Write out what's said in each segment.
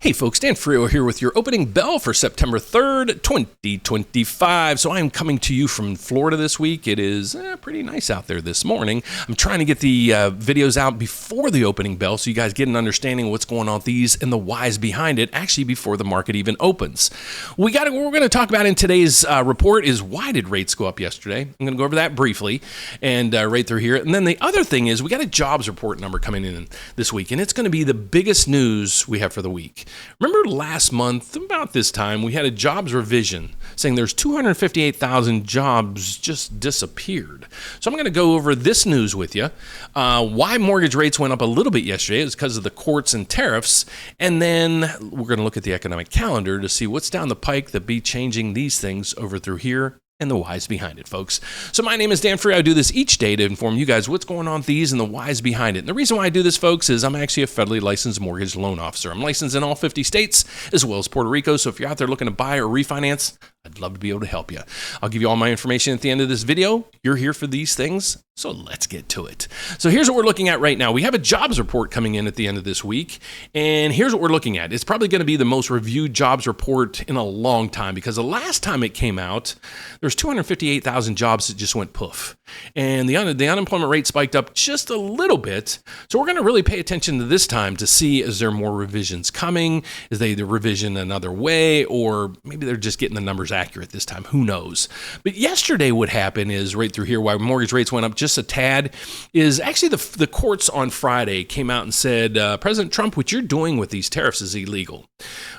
Hey folks, Dan Frio here with your opening bell for September 3rd, 2025. So I'm coming to you from Florida this week. It is pretty nice out there this morning. I'm trying to get the videos out before the opening bell so you guys get an understanding of what's going on with these and the whys behind it, actually before the market even opens. What we're going to talk about in today's report is why did rates go up yesterday? I'm going to go over that briefly and right through here. And then the other thing is we got a jobs report number coming in this week, and it's going to be the biggest news we have for the week. Remember last month, about this time, we had a jobs revision saying there's 258,000 jobs just disappeared. So I'm going to go over this news with you, why mortgage rates went up a little bit yesterday. It was because of the courts and tariffs. And then we're going to look at the economic calendar to see what's down the pike that be changing these things over through here and the whys behind it, folks. So my name is Dan Frio. I do this each day to inform you guys what's going on with these and the whys behind it. And the reason why I do this, folks, is I'm actually a federally licensed mortgage loan officer. I'm licensed in all 50 states as well as Puerto Rico. So if you're out there looking to buy or refinance, I'd love to be able to help you. I'll give you all my information at the end of this video. You're here for these things, so let's get to it. So here's what we're looking at right now. We have a jobs report coming in at the end of this week, and here's what we're looking at. It's probably going to be the most reviewed jobs report in a long time because the last time it came out, there's 258,000 jobs that just went poof. And the unemployment rate spiked up just a little bit. So we're going to really pay attention to this time to see, is there more revisions coming? Is they the revision another way? Or maybe they're just getting the numbers accurate this time. Who knows? But yesterday what happened is right through here, why mortgage rates went up just a tad, is actually the courts on Friday came out and said, President Trump, what you're doing with these tariffs is illegal.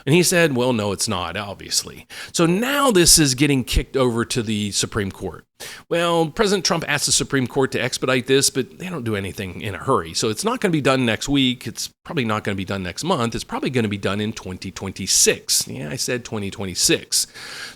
And he said, well, no, it's not, obviously. So now this is getting kicked over to the Supreme Court. Well, President Trump asked the Supreme Court to expedite this, but they don't do anything in a hurry. So it's not going to be done next week. It's probably not going to be done next month. It's probably going to be done in 2026. Yeah, I said 2026.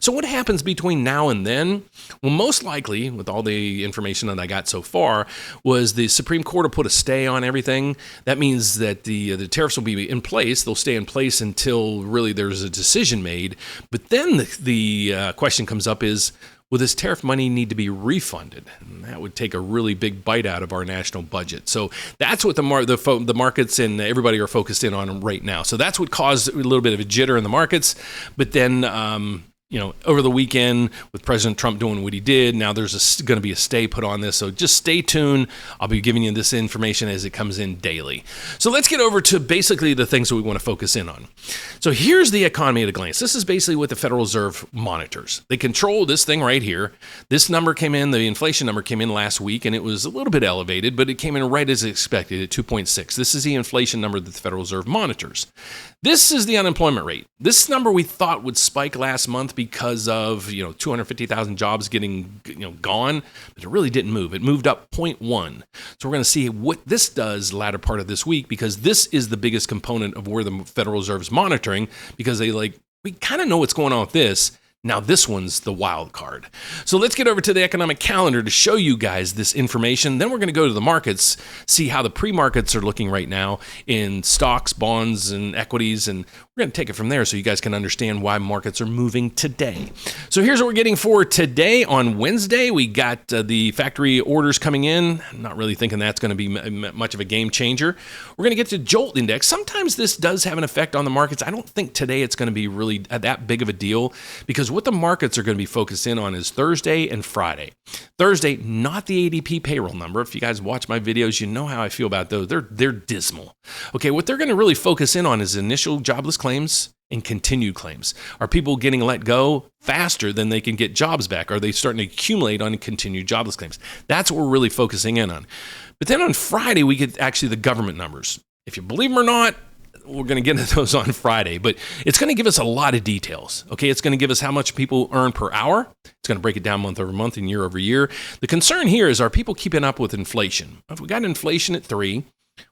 So what happens between now and then? Well, most likely, with all the information that I got so far, was the Supreme Court will put a stay on everything. That means that the tariffs will be in place. They'll stay in place until really there's a decision made. But then the question comes up is, will this tariff money need to be refunded? And that would take a really big bite out of our national budget. So that's what the markets and everybody are focused in on right now. So that's what caused a little bit of a jitter in the markets. But then, over the weekend with President Trump doing what he did, now there's going to be a stay put on this. So just stay tuned. I'll be giving you this information as it comes in daily. So let's get over to basically the things that we want to focus in on. So here's the economy at a glance. This is basically what the Federal Reserve monitors. They control this thing right here. This number came in, the inflation number came in last week, and it was a little bit elevated, but it came in right as expected at 2.6. This is the inflation number that the Federal Reserve monitors. This is the unemployment rate. This number we thought would spike last month because of 250,000 jobs getting gone, but it really didn't move. It moved up 0.1. So we're going to see what this does latter part of this week, because this is the biggest component of where the Federal Reserve is monitoring, because we kind of know what's going on with this. Now this one's the wild card. So let's get over to the economic calendar to show you guys this information. Then we're going to go to the markets, see how the pre-markets are looking right now in stocks, bonds, and equities. And we're going to take it from there so you guys can understand why markets are moving today. So here's what we're getting for today. On Wednesday, we got the factory orders coming in. I'm not really thinking that's going to be much of a game changer. We're going to get to JOLT index. Sometimes this does have an effect on the markets. I don't think today it's going to be really that big of a deal, because what the markets are going to be focused in on is Thursday and Friday. Thursday, not the ADP payroll number. If you guys watch my videos, you know how I feel about those. They're dismal. Okay, what they're going to really focus in on is initial jobless claims and continued claims. Are people getting let go faster than they can get jobs back? Are they starting to accumulate on continued jobless claims? That's what we're really focusing in on. But then on Friday, we get actually the government numbers. If you believe them or not, we're going to get into those on Friday, but it's going to give us a lot of details. Okay, it's going to give us how much people earn per hour. It's going to break it down month over month and year over year. The concern here is, are people keeping up with inflation? If we got inflation at 3%,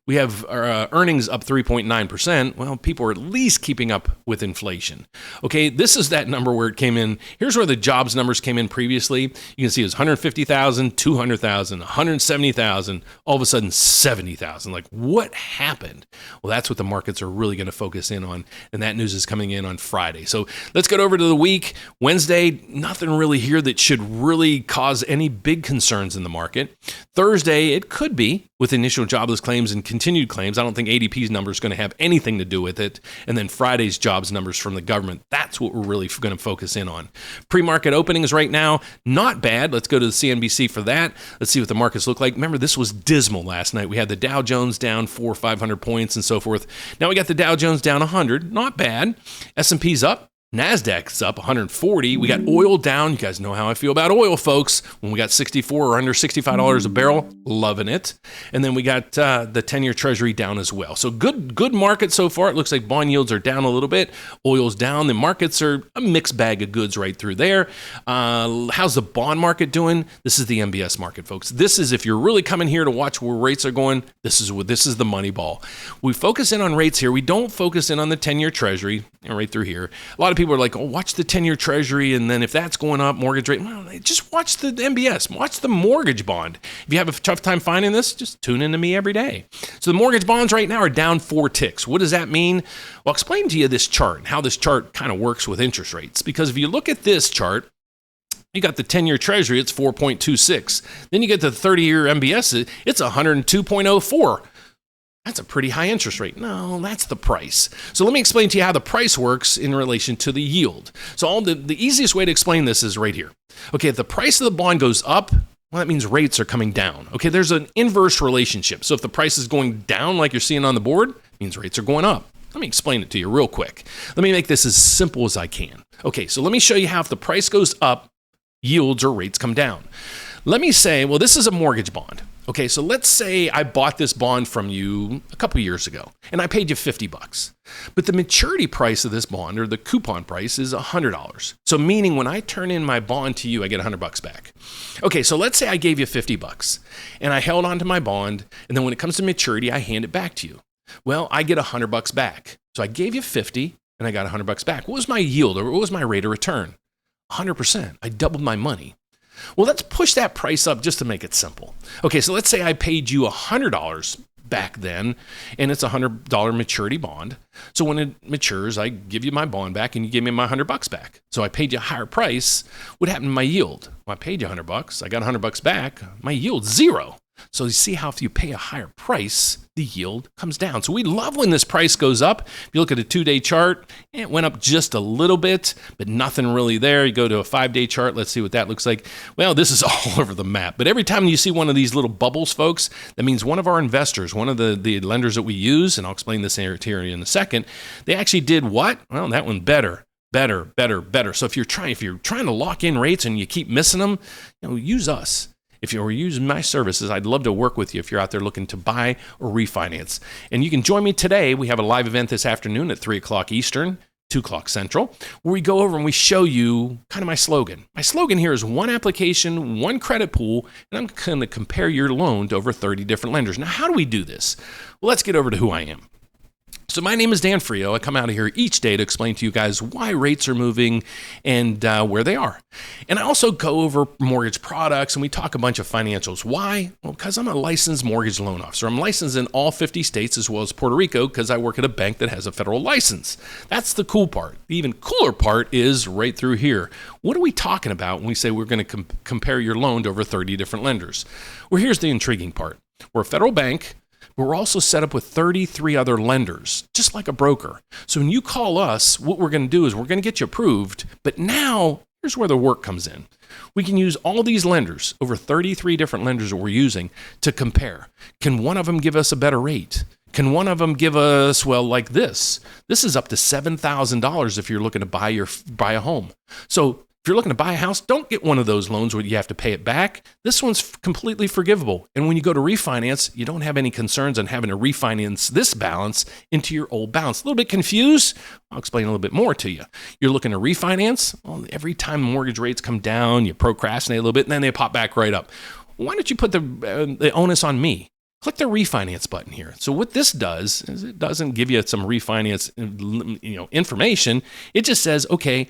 we have our earnings up 3.9%. Well, people are at least keeping up with inflation. Okay, this is that number where it came in. Here's where the jobs numbers came in previously. You can see it was 150,000, 200,000, 170,000, all of a sudden 70,000. Like, what happened? Well, that's what the markets are really going to focus in on, and that news is coming in on Friday. So let's get over to the week. Wednesday, nothing really here that should really cause any big concerns in the market. Thursday, it could be with initial jobless claims and continued claims. I don't think ADP's number is going to have anything to do with it. And then Friday's jobs numbers from the government. That's what we're really going to focus in on. Pre-market openings right now, not bad. Let's go to the CNBC for that. Let's see what the markets look like. Remember, this was dismal last night. We had the Dow Jones down 400 or 500 points and so forth. Now we got the Dow Jones down 100. Not bad. S&P's up. NASDAQ's up 140. We got oil down. You guys know how I feel about oil, folks. When we got 64 or under $65 a barrel, loving it. And then we got the 10-year Treasury down as well. So good market so far. It looks like bond yields are down a little bit. Oil's down. The markets are a mixed bag of goods right through there. How's the bond market doing? This is the MBS market, folks. This is, if you're really coming here to watch where rates are going, this is the money ball. We focus in on rates here. We don't focus in on the 10-year Treasury right through here. A lot of people are like, oh, watch the 10-year Treasury, and then if that's going up, mortgage rate, well, just watch the MBS, watch the mortgage bond. If you have a tough time finding this, just tune into me every day. So the mortgage bonds right now are down 4 ticks. What does that mean? Well, I'll explain to you this chart and how this chart kind of works with interest rates. Because if you look at this chart, you got the 10-year Treasury, it's 4.26. Then you get the 30-year MBS, it's 102.04. That's a pretty high interest rate. No, that's the price. So let me explain to you how the price works in relation to the yield. So the easiest way to explain this is right here. Okay, if the price of the bond goes up, well, that means rates are coming down. Okay, there's an inverse relationship. So if the price is going down like you're seeing on the board, it means rates are going up. Let me explain it to you real quick. Let me make this as simple as I can. Okay, so let me show you how if the price goes up, yields or rates come down. Let me say, well, this is a mortgage bond. Okay, so let's say I bought this bond from you a couple years ago, and I paid you $50. But the maturity price of this bond, or the coupon price, is $100. So meaning when I turn in my bond to you, I get $100 back. Okay, so let's say I gave you $50, and I held on to my bond, and then when it comes to maturity, I hand it back to you. Well, I get $100 back. So I gave you $50, and I got $100 back. What was my yield, or what was my rate of return? 100%. I doubled my money. Well, let's push that price up just to make it simple. Okay, so let's say I paid you $100 back then, and it's a $100 maturity bond. So when it matures, I give you my bond back, and you give me my $100 back. So I paid you a higher price. What happened to my yield? Well, I paid you $100. I got $100 back. My yield's zero. So you see how if you pay a higher price, the yield comes down. So we love when this price goes up. If you look at a 2-day chart, it went up just a little bit, but nothing really there. You go to a 5-day chart. Let's see what that looks like. Well, this is all over the map. But every time you see one of these little bubbles, folks, that means one of our investors, one of the lenders that we use, and I'll explain this here in a second, they actually did what? Well, that one better. So if you're trying to lock in rates and you keep missing them, use us. If you're using my services, I'd love to work with you if you're out there looking to buy or refinance. And you can join me today. We have a live event this afternoon at 3 o'clock Eastern, 2 o'clock Central, where we go over and we show you kind of my slogan. My slogan here is one application, one credit pool, and I'm going to compare your loan to over 30 different lenders. Now, how do we do this? Well, let's get over to who I am. So my name is Dan Frio. I come out of here each day to explain to you guys why rates are moving and where they are. And I also go over mortgage products and we talk a bunch of financials. Why? Well, because I'm a licensed mortgage loan officer. I'm licensed in all 50 states as well as Puerto Rico because I work at a bank that has a federal license. That's the cool part. The even cooler part is right through here. What are we talking about when we say we're going to compare your loan to over 30 different lenders? Well, here's the intriguing part. We're a federal bank. But we're also set up with 33 other lenders, just like a broker. So when you call us, what we're going to do is we're going to get you approved. But now, here's where the work comes in. We can use all these lenders, over 33 different lenders that we're using, to compare. Can one of them give us a better rate? Can one of them give us, well, like this? This is up to $7,000 if you're looking to buy a home. So if you're looking to buy a house, don't get one of those loans where you have to pay it back. This one's completely forgivable. And when you go to refinance, you don't have any concerns on having to refinance this balance into your old balance. A little bit confused? I'll explain a little bit more to you. You're looking to refinance? Well, every time mortgage rates come down, you procrastinate a little bit, and then they pop back right up. Why don't you put the onus on me? Click the refinance button here. So what this does is it doesn't give you some refinance information. It just says, okay,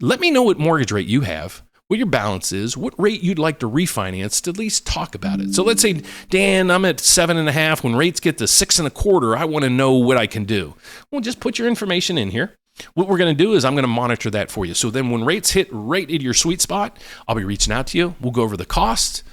let me know what mortgage rate you have, what your balance is, what rate you'd like to refinance to at least talk about it. So let's say, Dan, I'm at 7.5. When rates get to 6.25, I want to know what I can do. Well, just put your information in here. What we're going to do is I'm going to monitor that for you. So then when rates hit right at your sweet spot, I'll be reaching out to you. We'll go over the cost,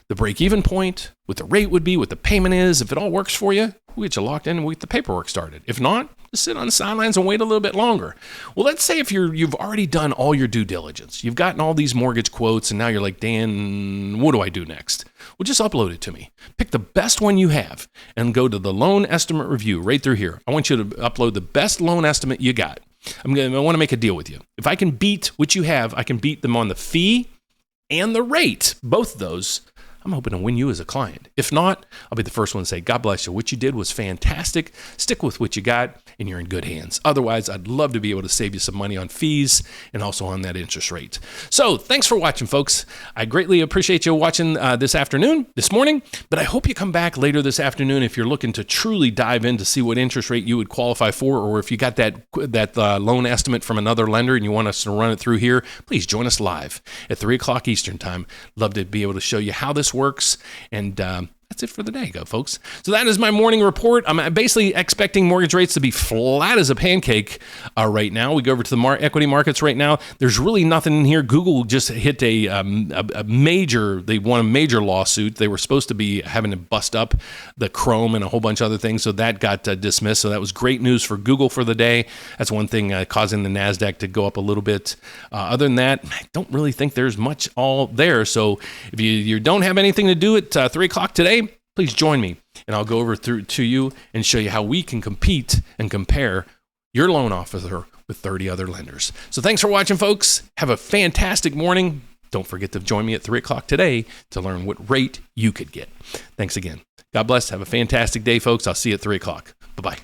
the break-even point, what the rate would be, what the payment is. If it all works for you, we get you locked in and we get the paperwork started. If not, just sit on the sidelines and wait a little bit longer. Well, let's say if you've already done all your due diligence, you've gotten all these mortgage quotes, and now you're like, Dan, what do I do next? Well, just upload it to me. Pick the best one you have and go to the loan estimate review right through here. I want you to upload the best loan estimate you got. I want to make a deal with you. If I can beat what you have, I can beat them on the fee and the rate, both of those. I'm hoping to win you as a client. If not, I'll be the first one to say, God bless you. What you did was fantastic. Stick with what you got, and you're in good hands. Otherwise, I'd love to be able to save you some money on fees and also on that interest rate. So thanks for watching, folks. I greatly appreciate you watching this morning, but I hope you come back later this afternoon if you're looking to truly dive in to see what interest rate you would qualify for, or if you got that loan estimate from another lender and you want us to run it through here, please join us live at 3 o'clock Eastern time. Love to be able to show you how this works, and that's it for the day, folks. So that is my morning report. I'm basically expecting mortgage rates to be flat as a pancake right now. We go over to the equity markets right now. There's really nothing in here. Google just hit they won a major lawsuit. They were supposed to be having to bust up the Chrome and a whole bunch of other things, so that got dismissed. So that was great news for Google for the day. That's one thing causing the NASDAQ to go up a little bit. Other than that, I don't really think there's much all there. So if you don't have anything to do at 3 o'clock today, please join me, and I'll go over to you and show you how we can compete and compare your loan officer with 30 other lenders. So thanks for watching, folks. Have a fantastic morning. Don't forget to join me at 3 o'clock today to learn what rate you could get. Thanks again. God bless. Have a fantastic day, folks. I'll see you at 3 o'clock. Bye-bye.